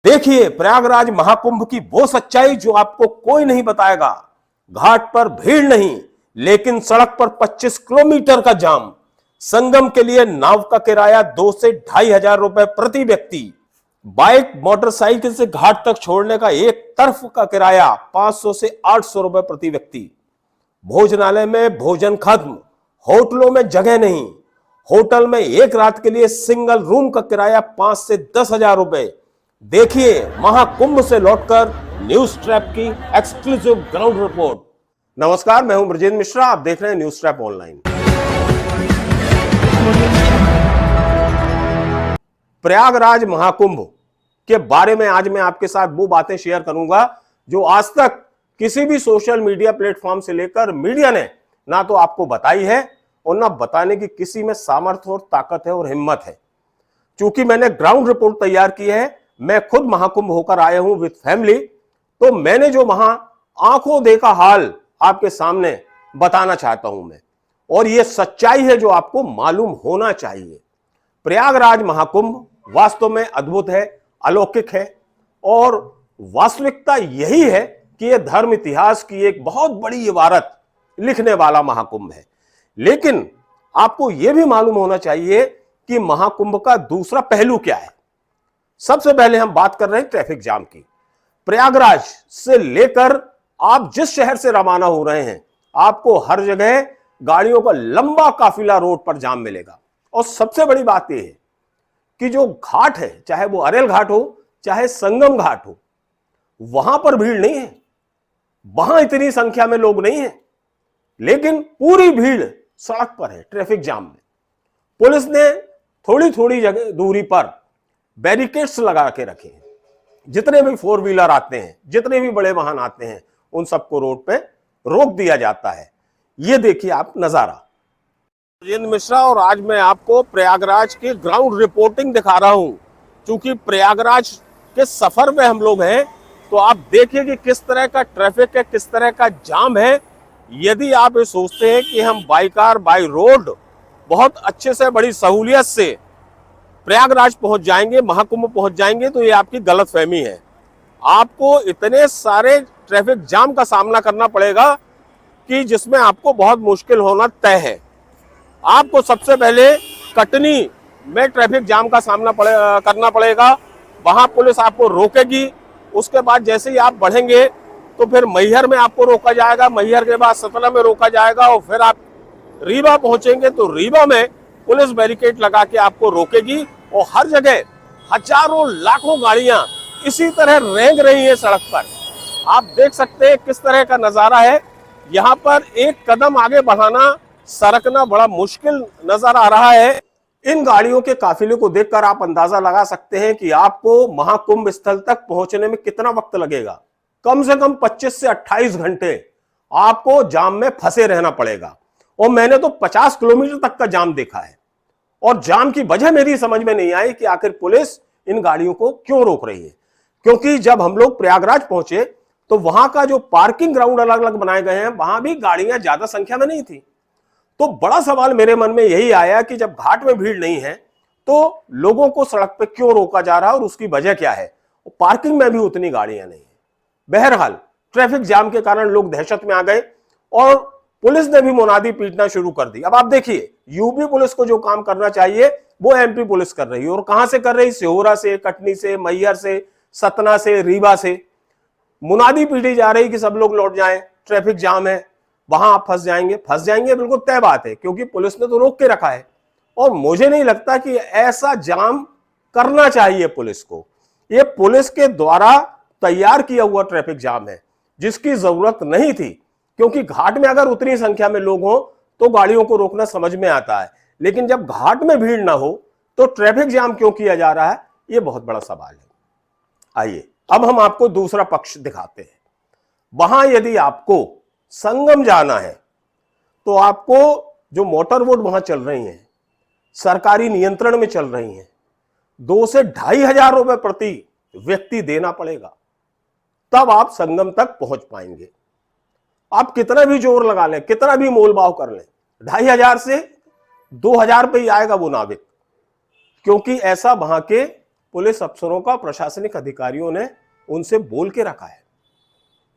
देखिए प्रयागराज महाकुंभ की वो सच्चाई जो आपको कोई नहीं बताएगा। घाट पर भीड़ नहीं, लेकिन सड़क पर 25 किलोमीटर का जाम। संगम के लिए नाव का किराया 2 से 2,500 रुपए प्रति व्यक्ति। बाइक मोटरसाइकिल से घाट तक छोड़ने का एक तरफ का किराया 500 से 800 रुपए प्रति व्यक्ति। भोजनालय में भोजन खत्म, होटलों में जगह नहीं। होटल में एक रात के लिए सिंगल रूम का किराया 5 से 10,000 रुपए। देखिए महाकुंभ से लौटकर न्यूज ट्रैप की एक्सक्लूसिव ग्राउंड रिपोर्ट। नमस्कार, मैं हूं ब्रजेंद्र मिश्रा, आप देख रहे हैं news trap online. Prayagraj Mahakumbh के बारे में आज मैं आपके साथ वो बातें शेयर करूंगा जो आज तक किसी भी सोशल मीडिया प्लेटफॉर्म से लेकर मीडिया ने ना तो आपको बताई है और ना बताने की किसी में सामर्थ्य और ताकत है और हिम्मत है। चूंकि मैंने ग्राउंड रिपोर्ट तैयार की है, मैं खुद महाकुंभ होकर आया हूं विद फैमिली, तो मैंने जो वहां आंखों देखा हाल आपके सामने बताना चाहता हूं मैं, और यह सच्चाई है जो आपको मालूम होना चाहिए। प्रयागराज महाकुंभ वास्तव में अद्भुत है, अलौकिक है, और वास्तविकता यही है कि यह धर्म इतिहास की एक बहुत बड़ी इबारत लिखने वाला महाकुंभ है। लेकिन आपको यह भी मालूम होना चाहिए कि महाकुंभ का दूसरा पहलू क्या है। सबसे पहले हम बात कर रहे हैं ट्रैफिक जाम की। प्रयागराज से लेकर आप जिस शहर से रवाना हो रहे हैं, आपको हर जगह गाड़ियों का लंबा काफिला रोड पर जाम मिलेगा। और सबसे बड़ी बात यह है कि जो घाट है, चाहे वो अरेल घाट हो चाहे संगम घाट हो, वहां पर भीड़ नहीं है, वहां इतनी संख्या में लोग नहीं है, लेकिन पूरी भीड़ सड़क पर है ट्रैफिक जाम में। पुलिस ने थोड़ी थोड़ी जगह दूरी पर बैरिकेड्स लगा के रखे हैं। जितने भी 4 व्हीलर आते हैं, जितने भी बड़े वाहन आते हैं, उन सबको रोड पे रोक दिया जाता है। ये देखिए आप नजारा। ब्रजेंद्र मिश्रा, और आज मैं आपको प्रयागराज की ग्राउंड रिपोर्टिंग दिखा रहा हूं। चूंकि प्रयागराज के सफर में हम लोग हैं, तो आप देखिए कि किस तरह का ट्रैफिक है, किस तरह का जाम है। यदि आप ये सोचते हैं कि हम बाई कार बाई रोड बहुत अच्छे से बड़ी सहूलियत से प्रयागराज पहुंच जाएंगे, महाकुंभ पहुंच जाएंगे, तो ये आपकी गलतफहमी है। आपको इतने सारे ट्रैफिक जाम का सामना करना पड़ेगा कि जिसमें आपको बहुत मुश्किल होना तय है। आपको सबसे पहले कटनी में ट्रैफिक जाम का सामना करना पड़ेगा। वहां पुलिस आपको रोकेगी। उसके बाद जैसे ही आप बढ़ेंगे तो फिर मैहर में आपको रोका जाएगा, मैहर के बाद सतना में रोका जाएगा, और फिर आप रीवा पहुंचेंगे तो रीवा में पुलिस बैरिकेड लगा के आपको रोकेगी। और हर जगह हजारों लाखों गाड़ियां इसी तरह रेंग रही है सड़क पर। आप देख सकते हैं किस तरह का नजारा है। यहाँ पर एक कदम आगे बढ़ाना, सरकना बड़ा मुश्किल नजर आ रहा है। इन गाड़ियों के काफिले को देखकर आप अंदाजा लगा सकते हैं कि आपको महाकुंभ स्थल तक पहुंचने में कितना वक्त लगेगा। कम से कम 25 से 28 घंटे आपको जाम में फंसे रहना पड़ेगा। और मैंने तो 50 किलोमीटर तक का जाम देखा है। और जाम की वजह मेरी समझ में नहीं आई कि आखिर पुलिस इन गाड़ियों को क्यों रोक रही है। क्योंकि जब हम लोग प्रयागराज पहुंचे तो वहां का जो पार्किंग ग्राउंड अलग अलग बनाए गए हैं, वहां भी गाड़ियां ज्यादा संख्या में नहीं थी। तो बड़ा सवाल मेरे मन में यही आया कि जब घाट में भीड़ नहीं है तो लोगों को सड़क पे क्यों रोका जा रहा है और उसकी वजह क्या है। पार्किंग में भी उतनी गाड़ियां नहीं है। बहरहाल ट्रैफिक जाम के कारण लोग दहशत में आ गए और पुलिस ने भी मुनादी पीटना शुरू कर दी। अब आप देखिए, यूपी पुलिस को जो काम करना चाहिए वो एमपी पुलिस कर रही है। और कहां से कर रही? सिहोरा से, कटनी से, मैहर से, सतना से, रीवा से मुनादी पीटी जा रही कि सब लोग लौट जाएं, ट्रैफिक जाम है, वहां आप फंस जाएंगे, बिल्कुल तय बात है, क्योंकि पुलिस ने तो रोक के रखा है। और मुझे नहीं लगता कि ऐसा जाम करना चाहिए पुलिस को। यह पुलिस के द्वारा तैयार किया हुआ ट्रैफिक जाम है जिसकी जरूरत नहीं थी। क्योंकि घाट में अगर उतनी संख्या में लोग हों तो गाड़ियों को रोकना समझ में आता है, लेकिन जब घाट में भीड़ ना हो तो ट्रैफिक जाम क्यों किया जा रहा है, यह बहुत बड़ा सवाल है। आइए अब हम आपको दूसरा पक्ष दिखाते हैं। वहां यदि आपको संगम जाना है तो आपको जो मोटर बोट वहां चल रही हैं, सरकारी नियंत्रण में चल रही हैं, 2 से 2,500 रुपए प्रति व्यक्ति देना पड़ेगा, तब आप संगम तक पहुंच पाएंगे। आप कितना भी जोर लगा लें, कितना भी मोलभाव कर लें, 2,500 से 2,000 पे ही आएगा वो नाविक। क्योंकि ऐसा वहां के पुलिस अफसरों का, प्रशासनिक अधिकारियों ने उनसे बोल के रखा है।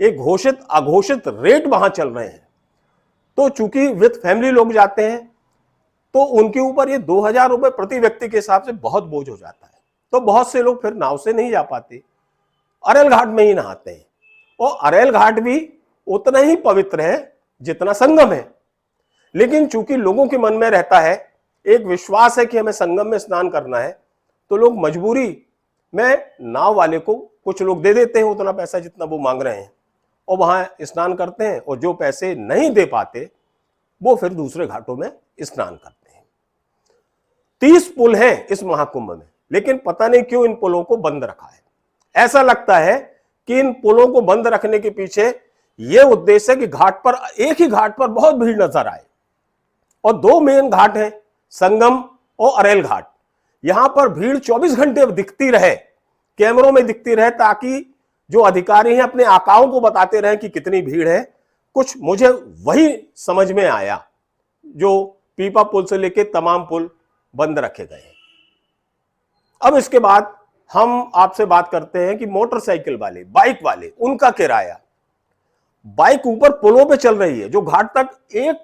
एक घोषित अघोषित रेट वहां चल रहे हैं। तो चूंकि विद फैमिली लोग जाते हैं तो उनके ऊपर ये 2,000 रुपए प्रति व्यक्ति के हिसाब से बहुत बोझ हो जाता है। तो बहुत से लोग फिर नाव से नहीं जा पाते, अरेल घाट में ही नहाते हैं। और अरेल घाट भी उतना ही पवित्र है जितना संगम है, लेकिन चूंकि लोगों के मन में रहता है, एक विश्वास है कि हमें संगम में स्नान करना है, तो लोग मजबूरी में नाव वाले को कुछ लोग दे देते हैं उतना पैसा जितना वो मांग रहे हैं, और वहां स्नान करते हैं। और जो पैसे नहीं दे पाते वो फिर दूसरे घाटों में स्नान करते हैं। 30 पुल हैं इस महाकुंभ में, लेकिन पता नहीं क्यों इन पुलों को बंद रखा है। ऐसा लगता है कि इन पुलों को बंद रखने के पीछे यह उद्देश्य है कि घाट पर, एक ही घाट पर बहुत भीड़ नजर आए। और 2 मेन घाट हैं, संगम और अरेल घाट। यहां पर भीड़ 24 घंटे दिखती रहे, कैमरों में दिखती रहे, ताकि जो अधिकारी हैं अपने आकाओं को बताते रहे कि कितनी भीड़ है। कुछ मुझे वही समझ में आया जो पीपा पुल से लेके तमाम पुल बंद रखे गए हैं। अब इसके बाद हम आपसे बात करते हैं कि मोटरसाइकिल वाले, बाइक वाले, उनका किराया। बाइक ऊपर पुलों पे चल रही है जो घाट तक एक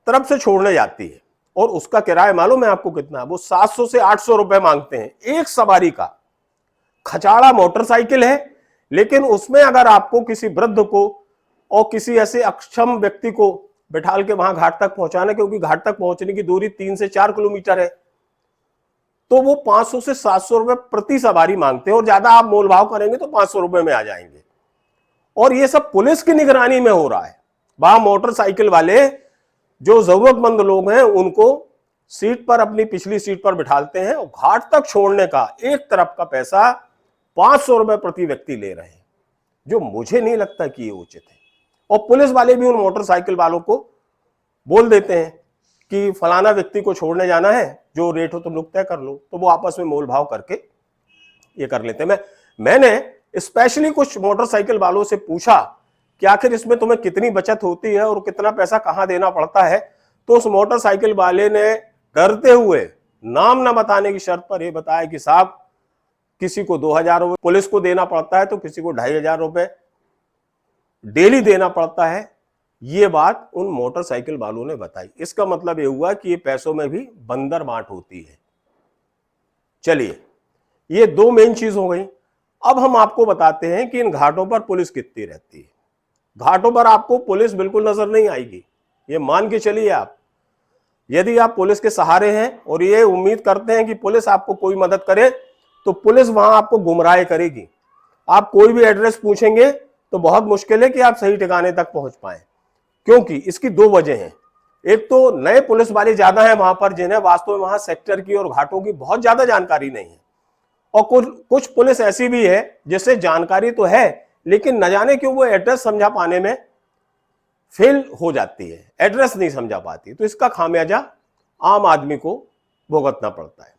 तरफ से छोड़ने जाती है, और उसका किराया मालूम है आपको कितना? वो 700 से 800 रुपए मांगते हैं एक सवारी का। खचाड़ा मोटरसाइकिल है, लेकिन उसमें अगर आपको किसी वृद्ध को और किसी ऐसे अक्षम व्यक्ति को बिठाल के वहां घाट तक पहुंचाना, क्योंकि घाट तक पहुंचने की दूरी 3 से 4 किलोमीटर है, तो वो 500 से 700 रुपए प्रति सवारी मांगते हैं। और ज्यादा आप मोल भाव करेंगे तो 500 रुपए में आ जाएंगे। और ये सब पुलिस की निगरानी में हो रहा है। वहां मोटरसाइकिल वाले जो जरूरतमंद लोग हैं उनको सीट पर, अपनी पिछली सीट पर बिठालते हैं, और घाट तक छोड़ने का एक तरफ का पैसा 500 रुपए प्रति व्यक्ति ले रहे हैं, जो मुझे नहीं लगता कि ये उचित है। और पुलिस वाले भी उन मोटरसाइकिल वालों को बोल देते हैं कि फलाना व्यक्ति को छोड़ने जाना है, जो रेट हो तुम लोग तय कर लो, तो वो आपस में मोल भाव करके ये कर लेते हैं। मैंने स्पेशली कुछ मोटरसाइकिल वालों से पूछा कि आखिर इसमें तुम्हें कितनी बचत होती है और कितना पैसा कहां देना पड़ता है। तो उस मोटरसाइकिल वाले ने डरते हुए, नाम न बताने की शर्त पर, यह बताया कि साहब किसी को 2,000 रुपए पुलिस को देना पड़ता है, तो किसी को 2,500 रुपए डेली देना पड़ता है। ये बात उन मोटरसाइकिल वालों ने बताई। इसका मतलब ये हुआ कि ये पैसों में भी बंदर बांट होती है। चलिए, ये 2 मेन चीज हो गई। अब हम आपको बताते हैं कि इन घाटों पर पुलिस कितनी रहती है। घाटों पर आपको पुलिस बिल्कुल नजर नहीं आएगी, ये मान के चलिए आप। यदि आप पुलिस के सहारे हैं और ये उम्मीद करते हैं कि पुलिस आपको कोई मदद करे, तो पुलिस वहां आपको गुमराह करेगी। आप कोई भी एड्रेस पूछेंगे तो बहुत मुश्किल है कि आप सही ठिकाने तक पहुंच पाए, क्योंकि इसकी 2 वजह हैं। एक तो नए पुलिस वाले ज्यादा हैं वहां पर, जिन्हें वास्तव में वहां सेक्टर की और घाटों की बहुत ज्यादा जानकारी नहीं है। और कुछ पुलिस ऐसी भी है जिससे जानकारी तो है, लेकिन न जाने क्यों वो एड्रेस समझा पाने में फेल हो जाती है, एड्रेस नहीं समझा पाती। तो इसका खामियाजा आम आदमी को भुगतना पड़ता है।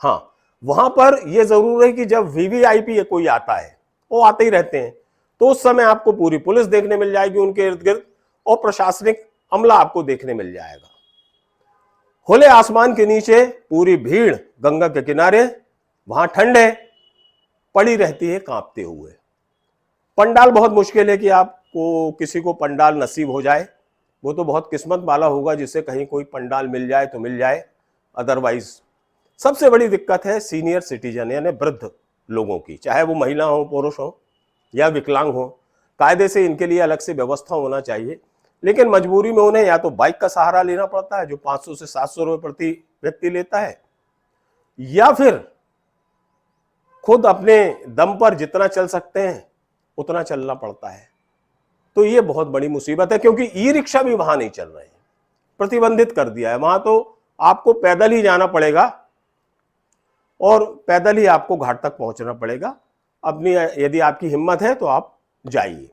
हाँ, वहां पर यह जरूर है कि जब वीवीआईपी कोई आता है, वो आते ही रहते हैं, तो उस समय आपको पूरी पुलिस देखने मिल जाएगी उनके इर्द गिर्द, और प्रशासनिक अमला आपको देखने मिल जाएगा। खुले आसमान के नीचे पूरी भीड़ गंगा के किनारे, वहां ठंड है, पड़ी रहती है कांपते हुए। पंडाल बहुत मुश्किल है कि आपको किसी को पंडाल नसीब हो जाए, वो तो बहुत किस्मत वाला होगा जिसे कहीं कोई पंडाल मिल जाए तो मिल जाए, अदरवाइज सबसे बड़ी दिक्कत है सीनियर सिटीजन यानी वृद्ध लोगों की, चाहे वो महिला हो, पुरुष हो या विकलांग हो। कायदे से इनके लिए अलग से व्यवस्था होना चाहिए, लेकिन मजबूरी में उन्हें या तो बाइक का सहारा लेना पड़ता है जो 500 से 700 रुपए प्रति व्यक्ति लेता है, या फिर खुद अपने दम पर जितना चल सकते हैं उतना चलना पड़ता है। तो ये बहुत बड़ी मुसीबत है, क्योंकि ई रिक्शा भी वहां नहीं चल रहे हैं, प्रतिबंधित कर दिया है। वहां तो आपको पैदल ही जाना पड़ेगा और पैदल ही आपको घाट तक पहुंचना पड़ेगा। अपनी यदि आपकी हिम्मत है तो आप जाइए।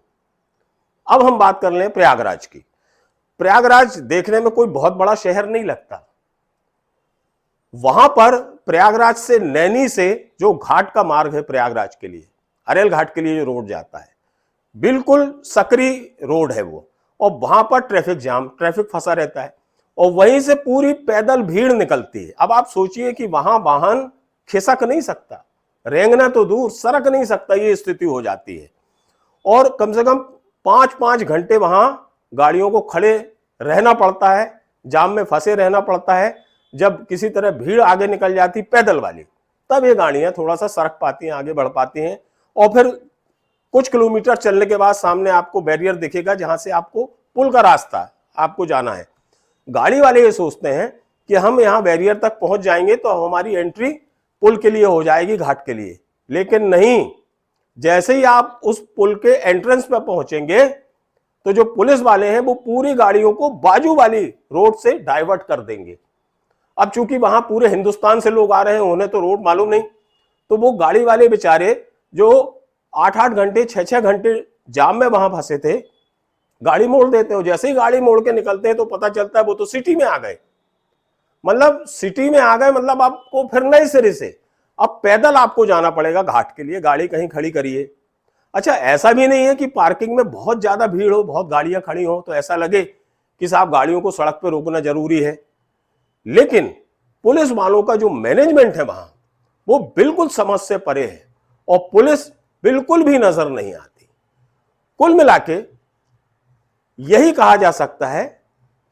अब हम बात कर लें प्रयागराज की। प्रयागराज देखने में कोई बहुत बड़ा शहर नहीं लगता। वहां पर प्रयागराज से, नैनी से जो घाट का मार्ग है प्रयागराज के लिए, अरेल घाट के लिए जो रोड जाता है, बिल्कुल सकरी रोड है वो, और वहां पर ट्रैफिक जाम, ट्रैफिक फंसा रहता है, और वहीं से पूरी पैदल भीड़ निकलती है। अब आप सोचिए कि वहां वाहन खिसक नहीं सकता, रेंगना तो दूर सरक नहीं सकता, ये स्थिति हो जाती है। और कम से कम 5-5 घंटे वहां गाड़ियों को खड़े रहना पड़ता है, जाम में फंसे रहना पड़ता है। जब किसी तरह भीड़ आगे निकल जाती पैदल वाली, तब ये गाड़ियां थोड़ा सा सरक पाती हैं, आगे बढ़ पाती हैं। और फिर कुछ किलोमीटर चलने के बाद सामने आपको बैरियर दिखेगा, जहां से आपको पुल का रास्ता आपको जाना है। गाड़ी वाले ये सोचते हैं कि हम यहाँ बैरियर तक पहुंच जाएंगे तो हमारी एंट्री पुल के लिए हो जाएगी, घाट के लिए। लेकिन नहीं, जैसे ही आप उस पुल के एंट्रेंस पर पहुंचेंगे तो जो पुलिस वाले हैं वो पूरी गाड़ियों को बाजू वाली रोड से डाइवर्ट कर देंगे। अब चूंकि वहां पूरे हिंदुस्तान से लोग आ रहे हैं, उन्हें तो रोड मालूम नहीं, तो वो गाड़ी वाले बेचारे जो 8-8 घंटे 6-6 घंटे जाम में वहां फंसे थे, गाड़ी मोड़ देते हो। जैसे ही गाड़ी मोड़ के निकलते हैं तो पता चलता है वो तो सिटी में आ गए। मतलब सिटी में आ गए, मतलब आपको फिर नए सिरे से अब पैदल आपको जाना पड़ेगा घाट के लिए, गाड़ी कहीं खड़ी करिए। अच्छा, ऐसा भी नहीं है कि पार्किंग में बहुत ज्यादा भीड़ हो, बहुत गाड़ियां खड़ी हो तो ऐसा लगे कि साहब गाड़ियों को सड़क पर रोकना जरूरी है। लेकिन पुलिस वालों का जो मैनेजमेंट है वहां, वो बिल्कुल समझ से परे है और पुलिस बिल्कुल भी नजर नहीं आती। कुल मिला के यही कहा जा सकता है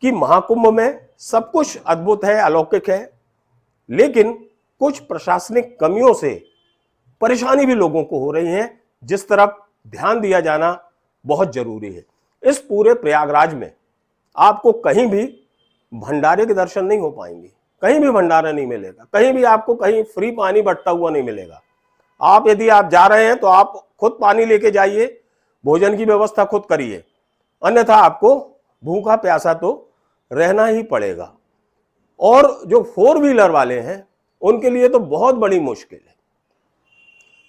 कि महाकुंभ में सब कुछ अद्भुत है, अलौकिक है, लेकिन कुछ प्रशासनिक कमियों से परेशानी भी लोगों को हो रही है, जिस तरफ ध्यान दिया जाना बहुत जरूरी है। इस पूरे प्रयागराज में आपको कहीं भी भंडारे के दर्शन नहीं हो पाएंगे, कहीं भी भंडारा नहीं मिलेगा, कहीं भी आपको कहीं फ्री पानी बटता हुआ नहीं मिलेगा। आप यदि आप जा रहे हैं तो आप खुद पानी लेके जाइए, भोजन की व्यवस्था खुद करिए, अन्यथा आपको भूखा प्यासा तो रहना ही पड़ेगा। और जो 4 व्हीलर वाले हैं उनके लिए तो बहुत बड़ी मुश्किल है।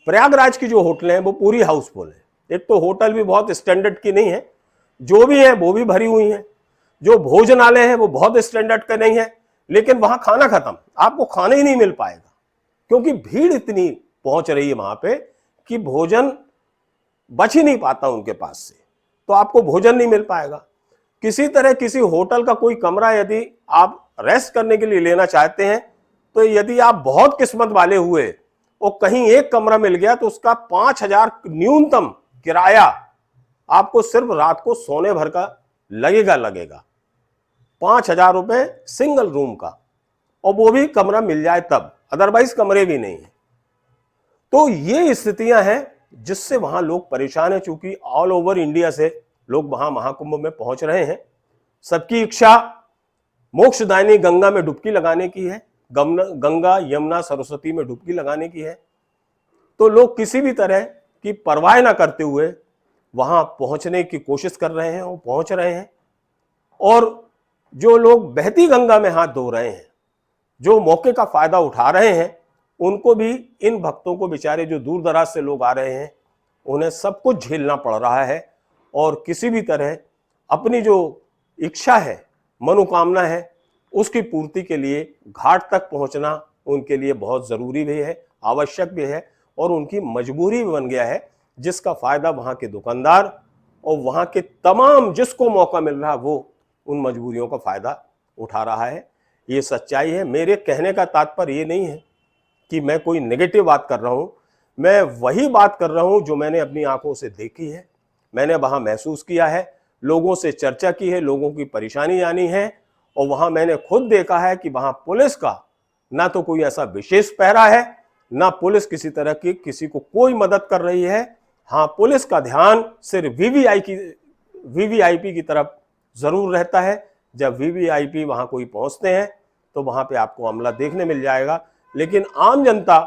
प्रयागराज की जो होटलें हैं वो पूरी हाउसफुल है। एक तो होटल भी बहुत स्टैंडर्ड की नहीं है, जो भी है वो भी भरी हुई हैं। जो भोजनालय है वो बहुत स्टैंडर्ड का नहीं है, लेकिन वहां खाना खत्म, आपको खाना ही नहीं मिल पाएगा, क्योंकि भीड़ इतनी पहुंच रही है वहां पे कि भोजन बच ही नहीं पाता उनके पास से, तो आपको भोजन नहीं मिल पाएगा। किसी तरह किसी होटल का कोई कमरा यदि आप रेस्ट करने के लिए लेना चाहते हैं, तो यदि आप बहुत किस्मत वाले हुए और कहीं एक कमरा मिल गया तो उसका 5,000 न्यूनतम किराया आपको सिर्फ रात को सोने भर का लगेगा 5,000 रुपए सिंगल रूम का, और वो भी कमरा मिल जाए तब, अदरवाइज कमरे भी नहीं है। तो ये स्थितियां हैं जिससे वहां लोग परेशान हैं, चूंकि ऑल ओवर इंडिया से लोग वहां महाकुंभ में पहुंच रहे हैं। सबकी इच्छा मोक्षदायिनी गंगा में डुबकी लगाने की है, गंगा यमुना सरस्वती में डुबकी लगाने की है। तो लोग किसी भी तरह की परवाह ना करते हुए वहां पहुंचने की कोशिश कर रहे हैं और पहुंच रहे हैं। और जो लोग बहती गंगा में हाथ धो रहे हैं, जो मौके का फायदा उठा रहे हैं, उनको भी, इन भक्तों को बेचारे जो दूर दराज से लोग आ रहे हैं, उन्हें सब कुछ झेलना पड़ रहा है। और किसी भी तरह अपनी जो इच्छा है, मनोकामना है, उसकी पूर्ति के लिए घाट तक पहुंचना उनके लिए बहुत जरूरी भी है, आवश्यक भी है, और उनकी मजबूरी भी बन गया है, जिसका फायदा वहां के दुकानदार और वहां के तमाम जिसको मौका मिल रहा है वो उन मजबूरियों का फायदा उठा रहा है। ये सच्चाई है। मेरे कहने का तात्पर्य ये नहीं है कि मैं कोई नेगेटिव बात कर रहा हूं, मैं वही बात कर रहा हूं जो मैंने अपनी आंखों से देखी है, मैंने वहां महसूस किया है, लोगों से चर्चा की है, लोगों की परेशानी जानी है, और वहां मैंने खुद देखा है कि वहां पुलिस का ना तो कोई ऐसा विशेष पहरा है, ना पुलिस किसी तरह की किसी को कोई मदद कर रही है। हाँ, पुलिस का ध्यान सिर्फ वीवीआईपी की तरफ जरूर रहता है। जब वीवीआईपी वहां कोई पहुंचते हैं तो वहां पे आपको अमला देखने मिल जाएगा, लेकिन आम जनता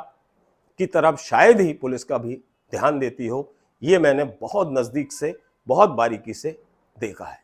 की तरफ शायद ही पुलिस का भी ध्यान देती हो। ये मैंने बहुत नजदीक से, बहुत बारीकी से देखा है।